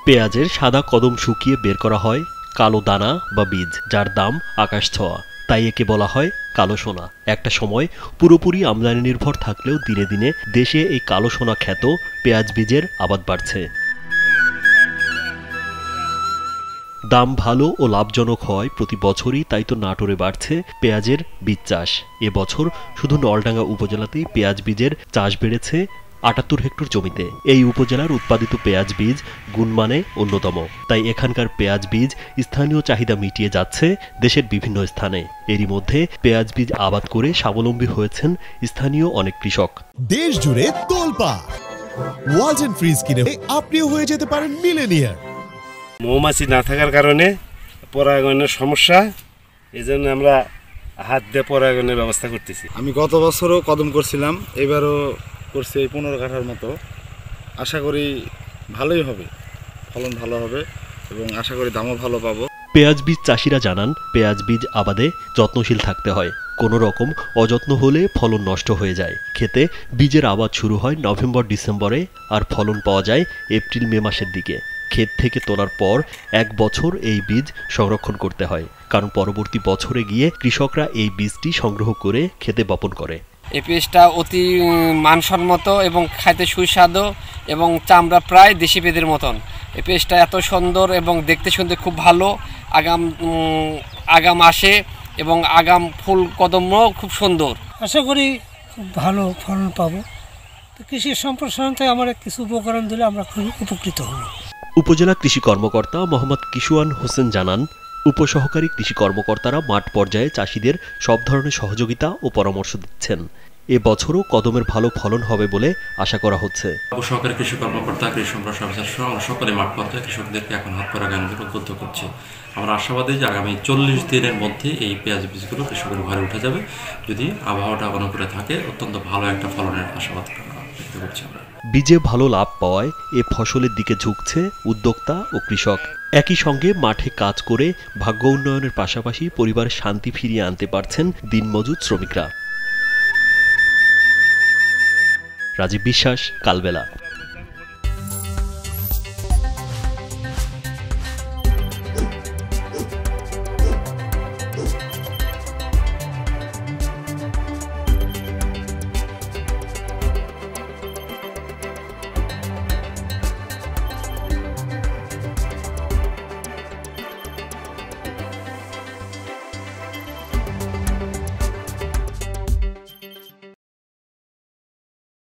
পেঁয়াজের সাদা কদম শুকিয়ে বের করা হয় কালো দানা বা বীজ, যার দাম আকাশ ছোঁয়া। তাই একে বলা হয় কালো সোনা। একটা সময় পুরোপুরি আমদানি নির্ভর থাকলেও দিনে দিনে দেশে এই কালো সোনা খ্যাত পেঁয়াজ বীজের আবাদ বাড়ছে। দাম ভালো ও লাভজনক হওয়ায় প্রতি বছরই তাই তো নাটোরে বাড়ছে পেঁয়াজের বীজ চাষ। এবছর শুধু নলডাঙ্গা উপজেলাতেই পেঁয়াজ বীজের চাষ বেড়েছে ৭৮ হেক্টর জমিতে। এই উপজেলার উৎপাদিত পেঁয়াজ বীজ গুণমানে অন্যতম, তাই এখানকার পেঁয়াজ বীজ স্থানীয় চাহিদা মিটিয়ে যাচ্ছে দেশের বিভিন্ন স্থানে। এরই মধ্যে পেঁয়াজ বীজ আবাদ করে স্বাবলম্বী হয়েছেন স্থানীয় অনেক কৃষক। দেশ জুড়ে তোলপাড় ওয়ালটন ফ্রিজ কিনে আপনিও হয়ে যেতে পারেন মিলেনিয়ার। মৌমাছি না থাকার কারণে পরাগায়নের সমস্যা, এই জন্য আমরা হাত দিয়ে পরাগায়নের ব্যবস্থা করতেছি। আমি গত বছরও কদম করছিলাম, এবারও করছি এই 15 কাঠার মতো। আশা করি ভালোই হবে, ফলন ভালো হবে এবং আশা করি দামও ভালো পাবো। পেঁয়াজ বীজ চাষিরা জানান, পেঁয়াজ বীজ আবাদে যত্নশীল থাকতে হয়। কোনো রকম অযত্ন হলে ফলন নষ্ট হয়ে যায়। ক্ষেতে বীজের আবাদ শুরু হয় নভেম্বর ডিসেম্বরে, আর ফলন পাওয়া যায় এপ্রিল মে মাসের দিকে। ক্ষেত থেকে তোলার পর 1 বছর এই বীজ সংরক্ষণ করতে হয়, কারণ পরবর্তী বছরে গিয়ে কৃষকরা এই বীজটি সংগ্রহ করে ক্ষেতে বপন করে। এই পেঁয়াজটা অতি মানসম্মত এবং খাইতে সুস্বাদু এবং চামড়া প্রায় দেশি পেঁয়াজের মতন। এই পেঁয়াজটা এত সুন্দর এবং দেখতে শুনতে খুব ভালো। আগাম আসে এবং আগাম ফুল কদমও খুব সুন্দর। আশা করি খুব ভালো ফলন পাবো। তো কৃষি সম্প্রসারণ থেকে আমরা কিছু উপকরণ দিলে আমরা খুব উপকৃত হব। উপজেলা কৃষি কর্মকর্তা মোহাম্মদ কিশুয়ান হোসেন জানান, উপসহকারী কৃষি কর্মকর্তারা মাঠ পর্যায়ে চাষিদের সব ধরনের সহযোগিতা ও পরামর্শ দিচ্ছেন। এবছরও কদমের ভালো ফলন হবে বলে আশা করা হচ্ছে। উপসহকারী কৃষি কর্মকর্তা, কৃষি সম্প্রসারণ অফিসার সহ সকলে মাঠ পর্যায়ে কৃষকদেরকে এখন হাত পরাগায়নের উদ্বুদ্ধ করছে। আমরা আশাবাদী যে আগামী 40 দিনের মধ্যে এই পেঁয়াজ বীজগুলো কৃষকের ঘরে উঠে যাবে। যদি আবহাওয়াটা অনুকূলে থাকে অত্যন্ত ভালো একটা ফলনের আশাবাদ ব্যক্ত করছি আমরা। বীজে ভালো লাভ পাওয়ায় এ ফসলের দিকে ঝুঁকছে উদ্যোক্তা ও কৃষক। একই সঙ্গে মাঠে কাজ করে ভাগ্য উন্নয়নের পাশাপাশি পরিবারের শান্তি ফিরিয়ে আনতে পারছেন দিনমজুর শ্রমিকরা। রাজীব বিশ্বাস, কালবেলা।